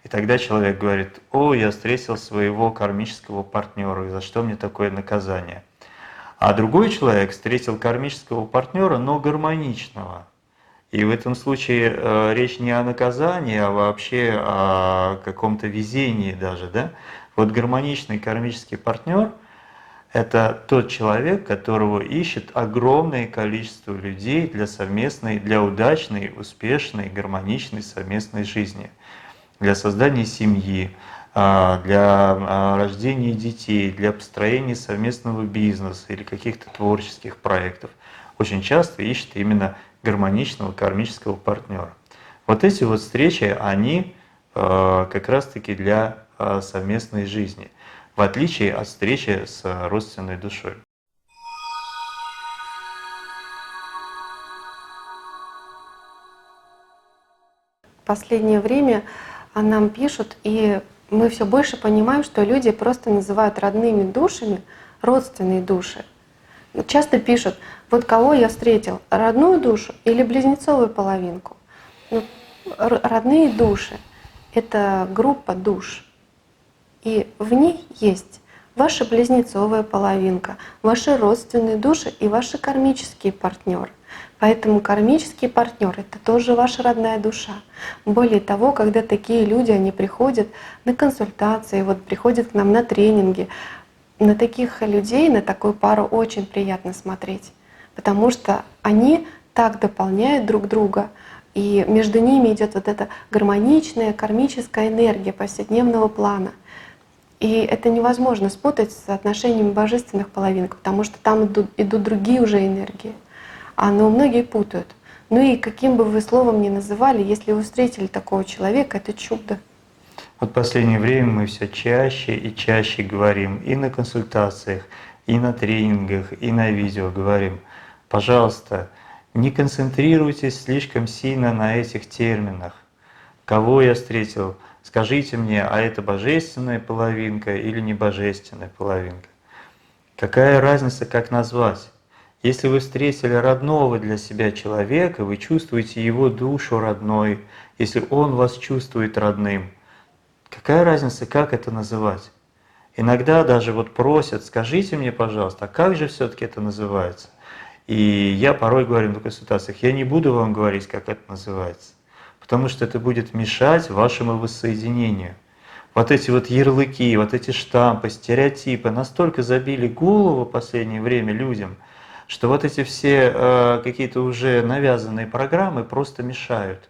Speaker 1: И тогда человек говорит: о, я встретил своего кармического партнера, и за что мне такое наказание? А другой человек встретил кармического партнера, но гармоничного. И в этом случае речь не о наказании, а вообще о каком-то везении даже, да? Вот гармоничный кармический партнер — это тот человек, которого ищет огромное количество людей для совместной, для удачной, успешной, гармоничной совместной жизни, для создания семьи, для рождения детей, для построения совместного бизнеса или каких-то творческих проектов. Очень часто ищет именно гармоничного кармического партнера. Вот эти вот встречи, они как раз-таки для совместной жизни, в отличие от встречи с родственной душой.
Speaker 2: В последнее время нам пишут, и мы все больше понимаем, что люди просто называют родными душами родственные души. Часто пишут: вот кого я встретил, родную душу или близнецовую половинку? Ну, Родные души — это группа душ. И в ней есть ваша близнецовая половинка, ваши родственные души и ваши кармические партнеры. Поэтому кармический партнер — это тоже ваша родная душа. Более того, когда такие люди, они приходят на консультации, вот приходят к нам на тренинги, на таких людей, на такую пару очень приятно смотреть, потому что они так дополняют друг друга, и между ними идет вот эта гармоничная кармическая энергия повседневного плана. И это невозможно спутать с отношениями божественных половинок, потому что там идут другие уже энергии. Но многие путают. Ну и каким бы вы словом ни называли, если вы встретили такого человека, это чудо.
Speaker 1: Вот в последнее время мы все чаще и чаще говорим и на консультациях, и на тренингах, и на видео говорим, пожалуйста, не концентрируйтесь слишком сильно на этих терминах. Кого я встретил, скажите мне, а это божественная половинка или не божественная половинка? Какая разница, как назвать? Если вы встретили родного для себя человека, вы чувствуете его душу родной, если он вас чувствует родным, какая разница, как это называть? Иногда даже вот просят, скажите мне, пожалуйста, а как же все-таки это называется? И я порой говорю на консультациях, я не буду вам говорить, как это называется, потому что это будет мешать вашему воссоединению. Вот эти вот ярлыки, вот эти штампы, стереотипы настолько забили голову в последнее время людям, что вот эти все какие-то уже навязанные программы просто мешают.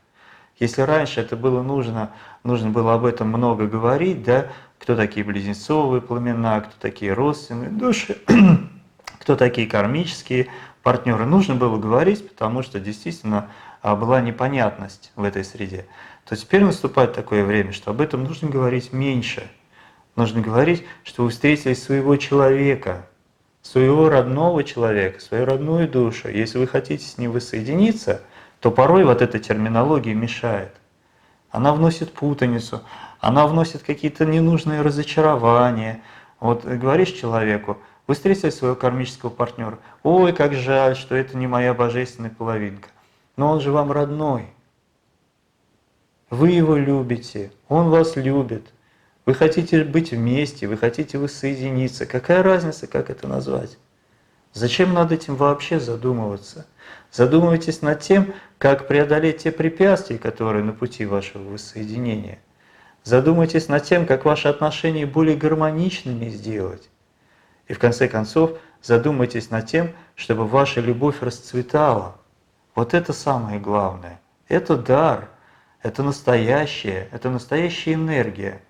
Speaker 1: Если раньше это было нужно было об этом много говорить, да, кто такие близнецовые пламена, кто такие родственные души, кто такие кармические партнеры, нужно было говорить, потому что действительно была непонятность в этой среде. То теперь наступает такое время, что об этом нужно говорить меньше. Нужно говорить, что вы встретили своего человека, своего родного человека, свою родную душу. Если вы хотите с ним воссоединиться, то порой вот эта терминология мешает. Она вносит путаницу, она вносит какие-то ненужные разочарования. Вот говоришь человеку, вы встретили своего кармического партнера, ой, как жаль, что это не моя божественная половинка. Но он же вам родной. Вы его любите, он вас любит. Вы хотите быть вместе, вы хотите воссоединиться. Какая разница, как это назвать? Зачем над этим вообще задумываться? Задумывайтесь над тем, как преодолеть те препятствия, которые на пути вашего воссоединения. Задумайтесь над тем, как ваши отношения более гармоничными сделать. И в конце концов, задумайтесь над тем, чтобы ваша любовь расцветала. Вот это самое главное. Это дар, это настоящая энергия.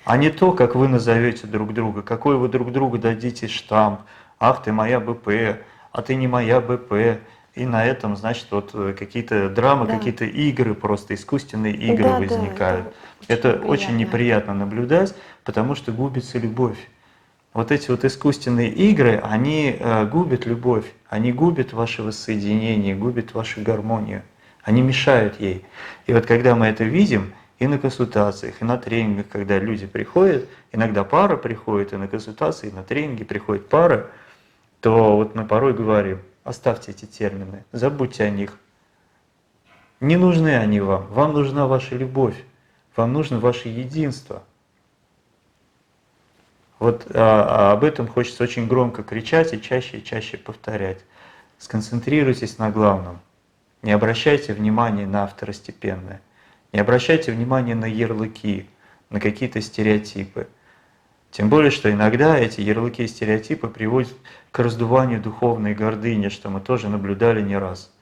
Speaker 1: А не то, как вы назовете друг друга, какой вы друг другу дадите штамп. Ах, ты моя БП, а ты не моя БП. И на этом, значит, вот какие-то драмы,
Speaker 2: Да,
Speaker 1: какие-то игры, просто искусственные игры
Speaker 2: да, да,
Speaker 1: возникают.
Speaker 2: это
Speaker 1: Это
Speaker 2: очень
Speaker 1: очень
Speaker 2: неприятно.
Speaker 1: неприятно наблюдать, потому что губится любовь. Вот эти вот искусственные игры, они губят любовь, они губят ваше воссоединение, губят вашу гармонию, они мешают ей. И вот когда мы это видим, и на консультациях, и на тренингах, когда люди приходят, иногда пара приходит, и на консультации, и на тренинги приходит пара, то вот мы порой говорим, оставьте эти термины, забудьте о них. Не нужны они вам нужна ваша любовь, вам нужно ваше единство. Вот об этом хочется очень громко кричать и чаще повторять. Сконцентрируйтесь на главном. Не обращайте внимания на второстепенное. Не обращайте внимания на ярлыки, на какие-то стереотипы. Тем более, что иногда эти ярлыки и стереотипы приводят к раздуванию духовной гордыни, что мы тоже наблюдали не раз.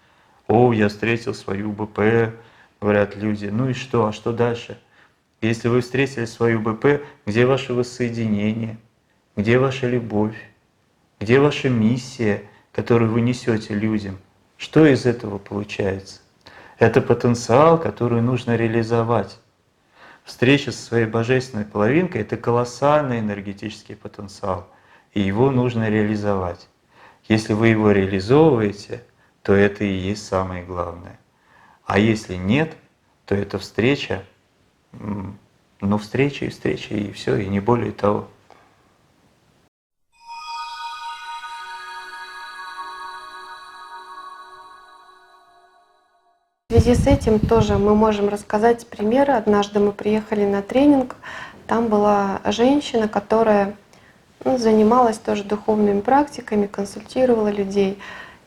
Speaker 1: О, я встретил свою БП, говорят люди. Ну и что, а что дальше? Если вы встретили свою БП, где ваше воссоединение, где ваша любовь, где ваша миссия, которую вы несете людям? Что из этого получается? Это потенциал, который нужно реализовать. Встреча со своей божественной половинкой — это колоссальный энергетический потенциал, и его нужно реализовать. Если вы его реализовываете, то это и есть самое главное. А если нет, то эта встреча, ну встреча, и все, и не более того.
Speaker 2: связи с этим тоже мы можем рассказать пример. Однажды мы приехали на тренинг, там была женщина, которая занималась тоже духовными практиками, консультировала людей.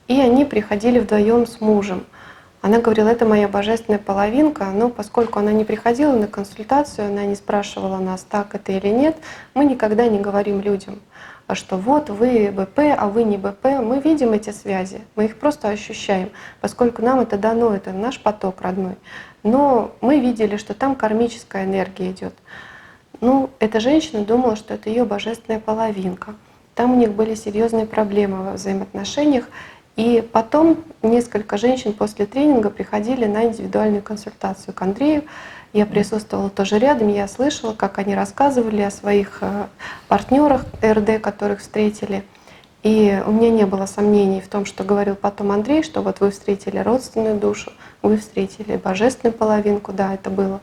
Speaker 2: И они приходили вдвоем с мужем. Она говорила, это моя божественная половинка, но поскольку она не приходила на консультацию, она не спрашивала нас, так это или нет, мы никогда не говорим людям, что вот вы БП, а вы не БП. Мы видим эти связи, мы их просто ощущаем, поскольку нам это дано, это наш поток родной. Но мы видели, что там кармическая энергия идет. Ну, эта женщина думала, что это ее божественная половинка. Там у них были серьезные проблемы во взаимоотношениях. И потом несколько женщин после тренинга приходили на индивидуальную консультацию к Андрею. Я присутствовала тоже рядом, я слышала, как они рассказывали о своих партнерах РД, которых встретили. И у меня не было сомнений в том, что говорил потом Андрей, что вот вы встретили родственную душу, вы встретили божественную половинку, да, это было.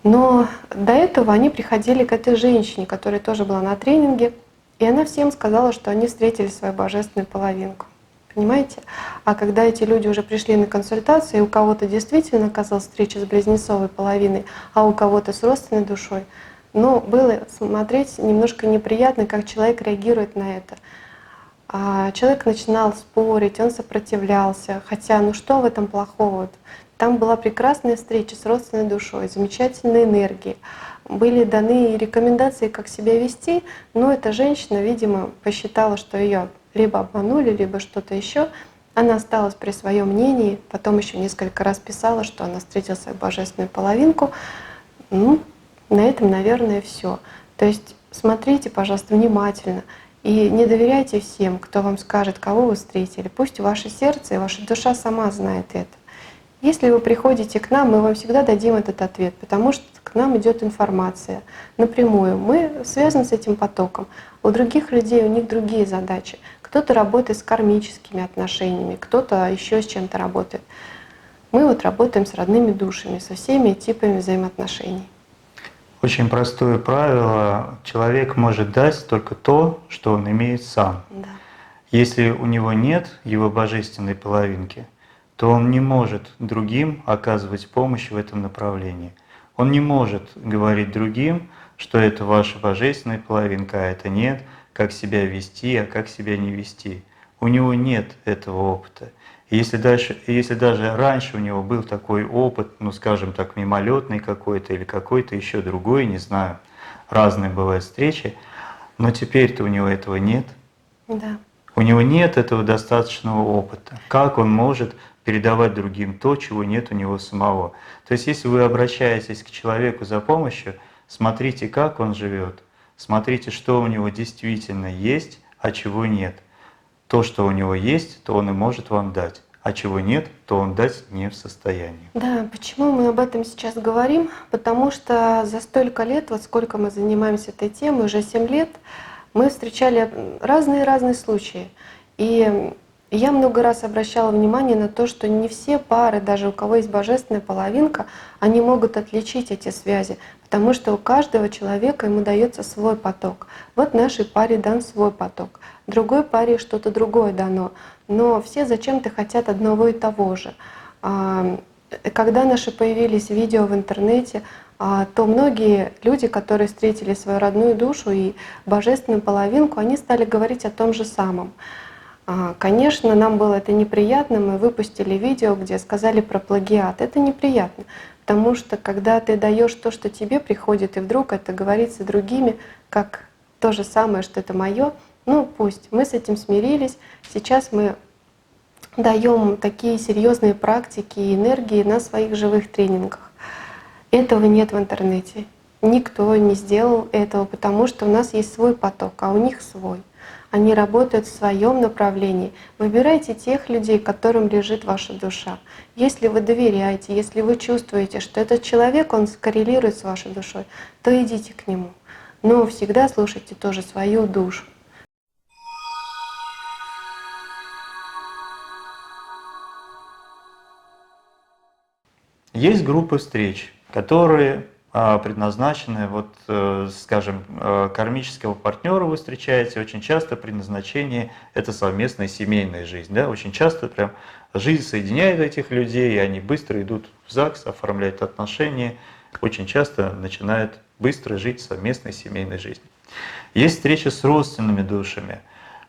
Speaker 2: Но до этого они приходили к этой женщине, которая тоже была на тренинге, и она всем сказала, что они встретили свою божественную половинку. Понимаете? А когда эти люди уже пришли на консультацию, и у кого-то действительно оказалась встреча с близнецовой половиной, а у кого-то с родственной душой, но было смотреть немножко неприятно, как человек реагирует на это. Человек начинал спорить, он сопротивлялся, хотя ну что в этом плохого? Там была прекрасная встреча с родственной душой, замечательные энергии. Были даны рекомендации, как себя вести, но эта женщина, видимо, посчитала, что ее либо обманули, либо что-то еще. Она осталась при своем мнении, потом еще несколько раз писала, что она встретила свою божественную половинку. Ну, на этом, наверное, все. То есть смотрите, пожалуйста, внимательно и не доверяйте всем, кто вам скажет, кого вы встретили. Пусть ваше сердце и ваша душа сама знает это. Если вы приходите к нам, мы вам всегда дадим этот ответ, потому что к нам идет информация напрямую. Мы связаны с этим потоком. У других людей, у них другие задачи. Кто-то работает с кармическими отношениями, кто-то еще с чем-то работает. Мы вот работаем с родными душами, со всеми типами взаимоотношений.
Speaker 1: Очень простое правило. Человек может дать только то, что он имеет сам.
Speaker 2: Да.
Speaker 1: Если у него нет его божественной половинки, то он не может другим оказывать помощь в этом направлении. Он не может говорить другим, что это ваша божественная половинка, а это нет, как себя вести, а как себя не вести. У него нет этого опыта. И если даже раньше у него был такой опыт, ну скажем так, мимолетный какой-то или какой-то еще другой, не знаю, разные бывают встречи, но теперь-то у него этого нет.
Speaker 2: Да.
Speaker 1: У него нет этого достаточного опыта. Как он может передавать другим то, чего нет у него самого? То есть если вы обращаетесь к человеку за помощью, смотрите, как он живет, смотрите, что у него действительно есть, а чего нет. То, что у него есть, то он и может вам дать, а чего нет, то он дать не в состоянии.
Speaker 2: Да, почему мы об этом сейчас говорим? Потому что за столько лет, вот сколько мы занимаемся этой темой, уже 7 лет, мы встречали разные случаи. И я много раз обращала внимание на то, что не все пары, даже у кого есть божественная половинка, они могут отличить эти связи, потому что у каждого человека ему дается свой поток. Вот нашей паре дан свой поток, другой паре что-то другое дано, но все зачем-то хотят одного и того же. Когда наши появились видео в интернете, то многие люди, которые встретили свою родную душу и божественную половинку, они стали говорить о том же самом. Конечно, нам было это неприятно, мы выпустили видео, где сказали про плагиат. Это неприятно, потому что когда ты даешь то, что тебе приходит, и вдруг это говорится другими, как то же самое, что это мое, ну пусть, мы с этим смирились. Сейчас мы даем такие серьезные практики и энергии на своих живых тренингах. Этого нет в интернете. Никто не сделал этого, потому что у нас есть свой поток, а у них свой. Они работают в своем направлении. Выбирайте тех людей, которым лежит ваша душа. Если вы доверяете, если вы чувствуете, что этот человек, он скоррелирует с вашей душой, то идите к нему. Но всегда слушайте тоже свою душу.
Speaker 1: Есть группы встреч, которые предназначены, вот, скажем, кармического партнера вы встречаете, очень часто предназначение – это совместная семейная жизнь. Да? Очень часто прям жизнь соединяет этих людей, и они быстро идут в ЗАГС, оформляют отношения, очень часто начинают быстро жить совместной семейной жизнью. Есть встреча с родственными душами,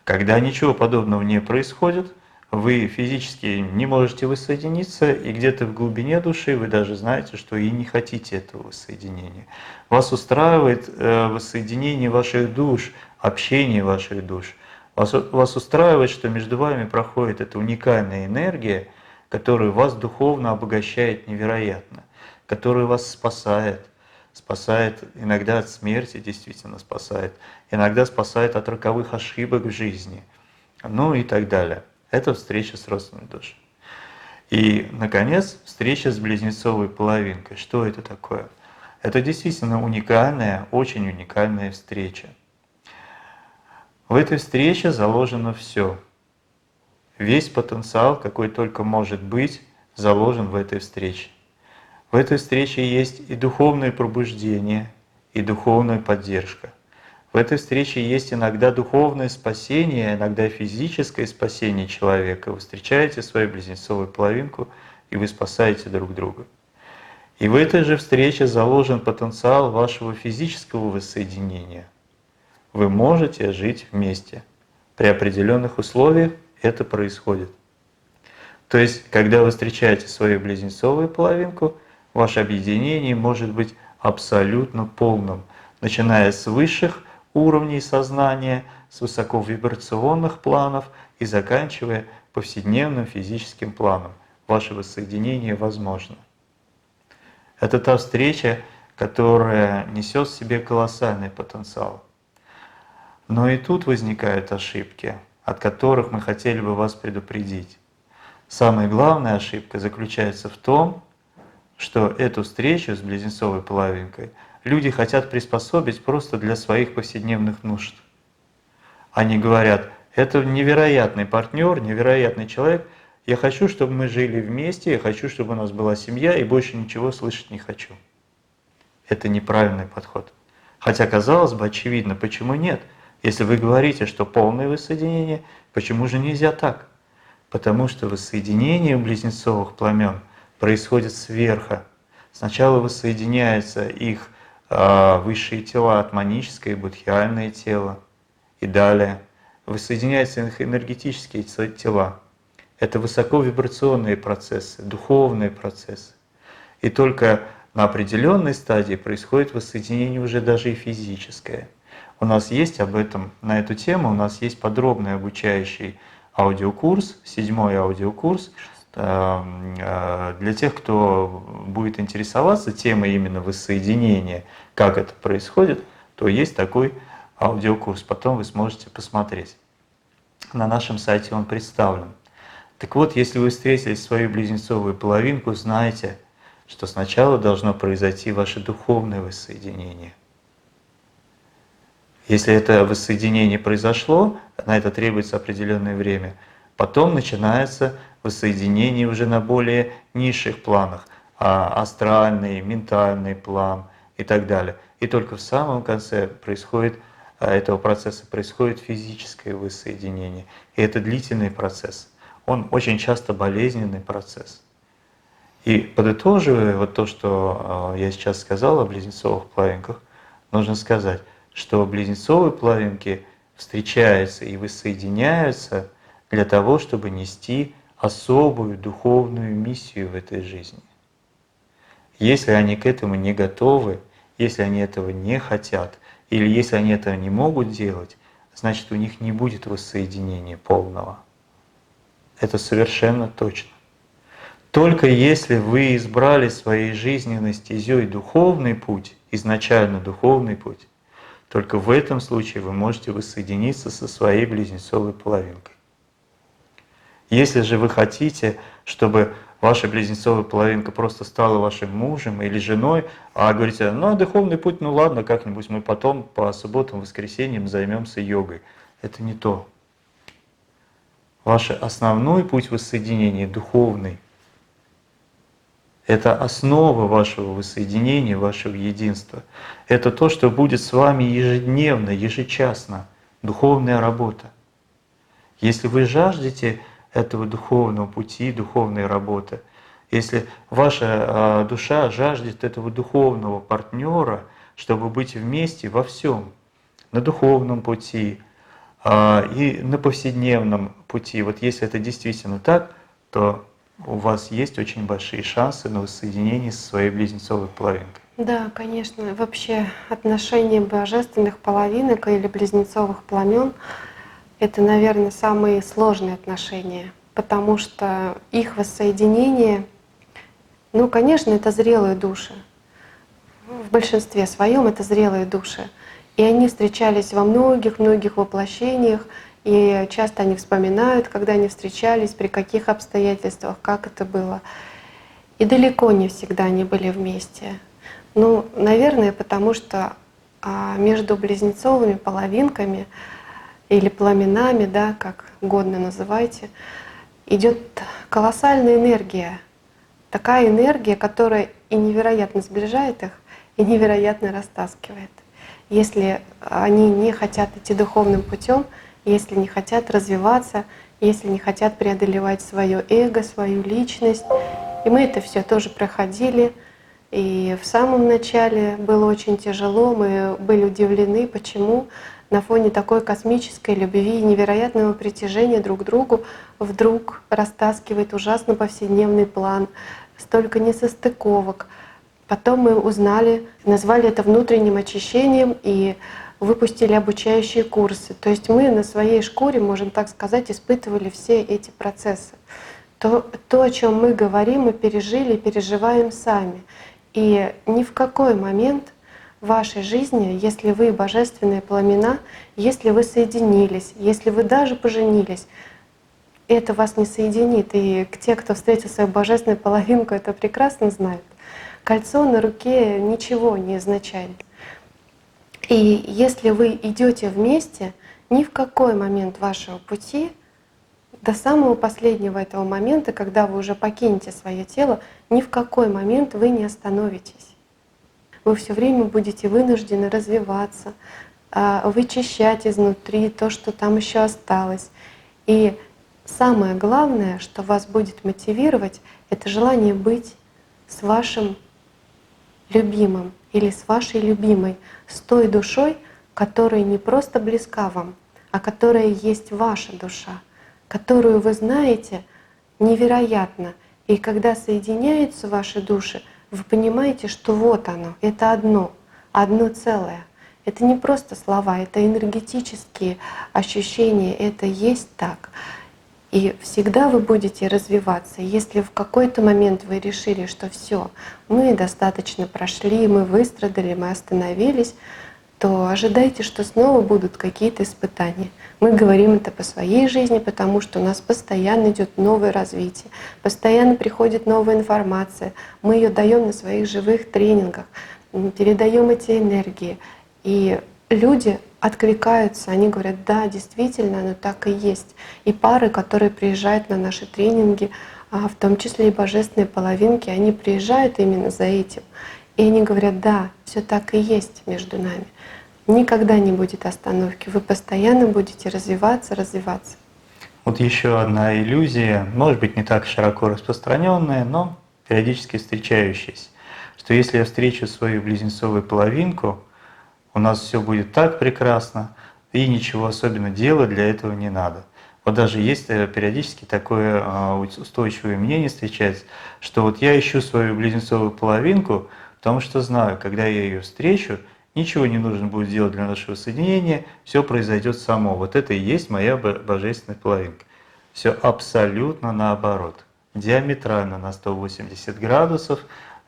Speaker 1: когда ничего подобного не происходит, вы физически не можете воссоединиться, и где-то в глубине души вы даже знаете, что и не хотите этого воссоединения. Вас устраивает воссоединение ваших душ, общение ваших душ. Вас устраивает, что между вами проходит эта уникальная энергия, которая вас духовно обогащает невероятно, которая вас спасает. Спасает иногда от смерти, действительно спасает, иногда спасает от роковых ошибок в жизни, ну и так далее. Это встреча с родственной душой. И, наконец, встреча с близнецовой половинкой. Что это такое? Это действительно уникальная, очень уникальная встреча. В этой встрече заложено все. Весь потенциал, какой только может быть, заложен в этой встрече. В этой встрече есть и духовное пробуждение, и духовная поддержка. В этой встрече есть иногда духовное спасение, иногда физическое спасение человека. Вы встречаете свою близнецовую половинку, и вы спасаете друг друга. И в этой же встрече заложен потенциал вашего физического воссоединения. Вы можете жить вместе. При определенных условиях это происходит. То есть, когда вы встречаете свою близнецовую половинку, ваше объединение может быть абсолютно полным, начиная с высших уровней сознания, с высоковибрационных планов и заканчивая повседневным физическим планом. Ваше воссоединение возможно. Это та встреча, которая несет в себе колоссальный потенциал. Но и тут возникают ошибки, от которых мы хотели бы вас предупредить. Самая главная ошибка заключается в том, что эту встречу с близнецовой половинкой люди хотят приспособить просто для своих повседневных нужд. Они говорят, это невероятный партнер, невероятный человек, я хочу, чтобы мы жили вместе, я хочу, чтобы у нас была семья, и больше ничего слышать не хочу. Это неправильный подход. Хотя, казалось бы, очевидно, почему нет? Если вы говорите, что полное воссоединение, почему же нельзя так? Потому что воссоединение близнецовых пламен происходит сверху. Сначала воссоединяются их высшие тела, атманическое и будхиальное тело. И далее воссоединяются их энергетические тела. Это высоковибрационные процессы, духовные процессы. И только на определенной стадии происходит воссоединение уже даже и физическое. У нас есть об этом, на эту тему, у нас есть подробный обучающий аудиокурс, 7-й аудиокурс. Для тех, кто будет интересоваться темой именно воссоединения, как это происходит, то есть такой аудиокурс. Потом вы сможете посмотреть. На нашем сайте он представлен. Так вот, если вы встретили свою близнецовую половинку, знайте, что сначала должно произойти ваше духовное воссоединение. Если это воссоединение произошло, на это требуется определенное время, потом начинается воссоединение уже на более низших планах, астральный, ментальный план и так далее. И только в самом конце этого процесса происходит физическое воссоединение. И это длительный процесс. Он очень часто болезненный процесс. И подытоживая вот то, что я сейчас сказал о близнецовых половинках, нужно сказать, что близнецовые половинки встречаются и воссоединяются для того, чтобы нести особую духовную миссию в этой жизни. Если они к этому не готовы, если они этого не хотят, или если они этого не могут делать, значит у них не будет воссоединения полного. Это совершенно точно. Только если вы избрали своей жизненной стезей духовный путь, изначально духовный путь, только в этом случае вы можете воссоединиться со своей близнецовой половинкой. Если же вы хотите, чтобы ваша близнецовая половинка просто стала вашим мужем или женой, а говорите, ну духовный путь, ну ладно, как-нибудь мы потом по субботам, воскресеньям займемся йогой. Это не то. Ваш основной путь воссоединения духовный. Это основа вашего воссоединения, вашего единства. Это то, что будет с вами ежедневно, ежечасно. Духовная работа. Если вы жаждете этого духовного пути, духовной работы, если ваша душа жаждет этого духовного партнера, чтобы быть вместе во всем, на духовном пути и на повседневном пути, вот если это действительно так, то у вас есть очень большие шансы на воссоединение со своей близнецовой половинкой.
Speaker 2: Да, конечно. Вообще отношения божественных половинок или близнецовых пламен — это, наверное, самые сложные отношения, потому что их воссоединение, ну, конечно, это зрелые души. В большинстве своем это зрелые души. И они встречались во многих-многих воплощениях, и часто они вспоминают, когда они встречались, при каких обстоятельствах, как это было. И далеко не всегда они были вместе. Ну, наверное, потому что между близнецовыми половинками или пламенами, да, как угодно называйте, идет колоссальная энергия. Такая энергия, которая и невероятно сближает их, и невероятно растаскивает. Если они не хотят идти духовным путем, если не хотят развиваться, если не хотят преодолевать свое эго, свою личность. И мы это все тоже проходили. И в самом начале было очень тяжело, мы были удивлены, почему на фоне такой космической любви и невероятного притяжения друг к другу вдруг растаскивает ужасно повседневный план, столько несостыковок. Потом мы узнали, назвали это внутренним очищением и выпустили обучающие курсы. То есть мы на своей шкуре, можем так сказать, испытывали все эти процессы. То, о чем мы говорим, мы пережили и переживаем сами. И ни в какой момент в вашей жизни, если вы божественные пламена, если вы соединились, если вы даже поженились, это вас не соединит. И те, кто встретил свою божественную половинку, это прекрасно знают. Кольцо на руке ничего не означает. И если вы идете вместе, ни в какой момент вашего пути, до самого последнего этого момента, когда вы уже покинете свое тело, ни в какой момент вы не остановитесь. Вы все время будете вынуждены развиваться, вычищать изнутри то, что там еще осталось. И самое главное, что вас будет мотивировать, это желание быть с вашим любимым или с вашей любимой, с той душой, которая не просто близка вам, а которая есть ваша душа, которую вы знаете невероятно. И когда соединяются ваши души, вы понимаете, что вот оно, это одно целое. Это не просто слова, это энергетические ощущения, это есть так. И всегда вы будете развиваться. Если в какой-то момент вы решили, что все, мы достаточно прошли, мы выстрадали, мы остановились, то ожидайте, что снова будут какие-то испытания. Мы говорим это по своей жизни, потому что у нас постоянно идет новое развитие, постоянно приходит новая информация. Мы ее даем на своих живых тренингах, передаем эти энергии. И люди откликаются, они говорят, да, действительно, оно так и есть. И пары, которые приезжают на наши тренинги, в том числе и божественные половинки, они приезжают именно за этим. И они говорят, да, все так и есть между нами. Никогда не будет остановки, вы постоянно будете развиваться, развиваться.
Speaker 1: Вот еще одна иллюзия, может быть, не так широко распространенная, но периодически встречающаяся, что если я встречу свою близнецовую половинку, у нас все будет так прекрасно, и ничего особенно делать для этого не надо. Вот даже есть периодически такое устойчивое мнение встречается, что вот я ищу свою близнецовую половинку, потому что знаю, когда я ее встречу, ничего не нужно будет делать для нашего соединения, все произойдет само. Вот это и есть моя божественная половинка. Все абсолютно наоборот, диаметрально на 180 градусов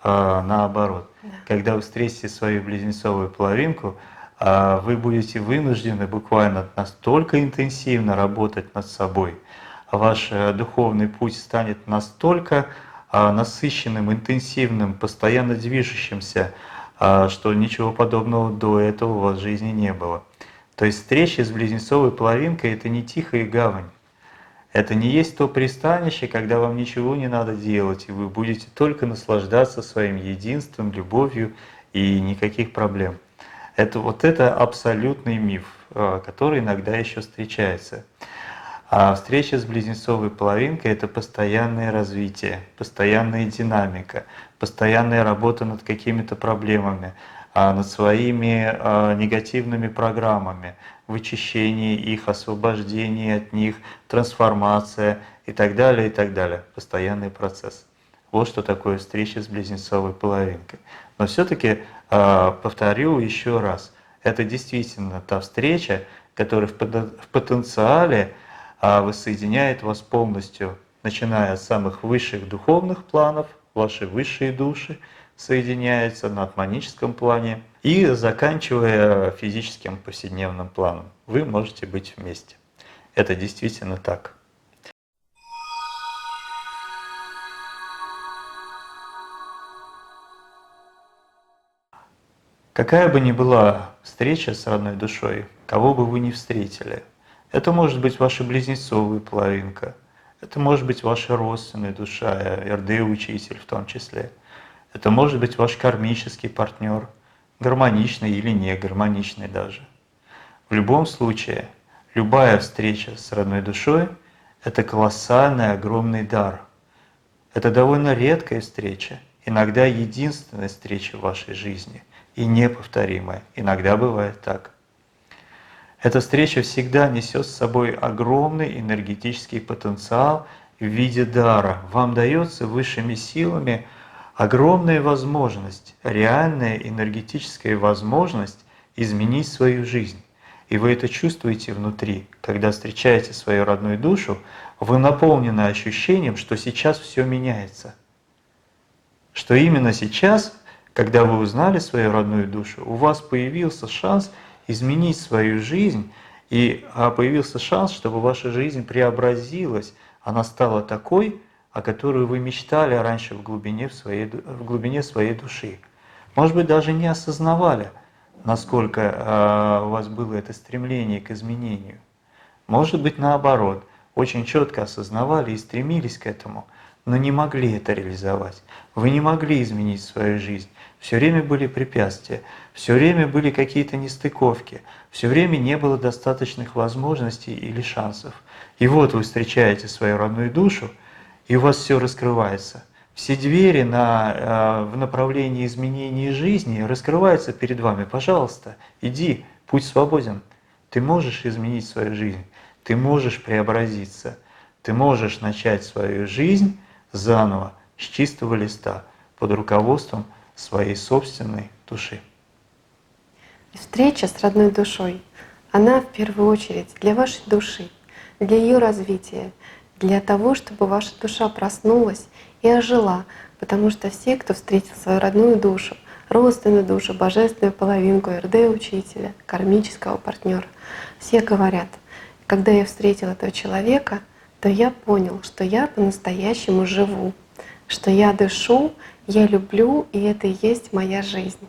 Speaker 1: наоборот.
Speaker 2: Да.
Speaker 1: Когда вы встретите свою близнецовую половинку, вы будете вынуждены буквально настолько интенсивно работать над собой, ваш духовный путь станет настолько насыщенным, интенсивным, постоянно движущимся, что ничего подобного до этого у вас в жизни не было. То есть встреча с близнецовой половинкой — это не тихая гавань, Это не есть то пристанище, когда вам ничего не надо делать, и вы будете только наслаждаться своим единством, любовью и никаких проблем. Это абсолютный миф, который иногда еще встречается. А встреча с близнецовой половинкой — это постоянное развитие, постоянная динамика, постоянная работа над какими-то проблемами, над своими негативными программами, вычищение их, освобождение от них, трансформация и так далее, и так далее. Постоянный процесс. Вот что такое встреча с близнецовой половинкой. Но все-таки повторю еще раз, это действительно та встреча, которая в потенциале воссоединяет вас полностью, начиная с самых высших духовных планов, ваши высшие души соединяются на атманическом плане, и заканчивая физическим повседневным планом. Вы можете быть вместе. Это действительно так. Какая бы ни была встреча с родной душой, кого бы вы ни встретили, это может быть ваша близнецовая половинка, это может быть ваша родственная душа, РД-учитель в том числе, это может быть ваш кармический партнер, гармоничный или не гармоничный даже. В любом случае, любая встреча с родной душой — это колоссальный, огромный дар. Это довольно редкая встреча, иногда единственная встреча в вашей жизни и неповторимая. Иногда бывает так. Эта встреча всегда несет с собой огромный энергетический потенциал в виде дара. Вам дается высшими силами огромная возможность, реальная энергетическая возможность изменить свою жизнь. И вы это чувствуете внутри, когда встречаете свою родную душу, вы наполнены ощущением, что сейчас все меняется. Что именно сейчас, когда вы узнали свою родную душу, у вас появился шанс изменить свою жизнь, и появился шанс, чтобы ваша жизнь преобразилась, она стала такой, о которой вы мечтали раньше в глубине своей души. Может быть, даже не осознавали, насколько у вас было это стремление к изменению. Может быть, наоборот, очень четко осознавали и стремились к этому, но не могли это реализовать. Вы не могли изменить свою жизнь. Все время были препятствия, все время были какие-то нестыковки, все время не было достаточных возможностей или шансов. И вот вы встречаете свою родную душу, и у вас все раскрывается. Все двери в направлении изменения жизни раскрываются перед вами. Пожалуйста, иди, путь свободен. Ты можешь изменить свою жизнь, ты можешь преобразиться, ты можешь начать свою жизнь заново, с чистого листа, под руководством своей собственной души.
Speaker 2: Встреча с родной душой, она в первую очередь для вашей души, для ее развития, для того, чтобы ваша душа проснулась и ожила, потому что все, кто встретил свою родную душу, родственную душу, божественную половинку, РД-учителя, кармического партнера, все говорят: когда я встретил этого человека, то я понял, что я по-настоящему живу, что я дышу, я люблю, и это и есть моя жизнь.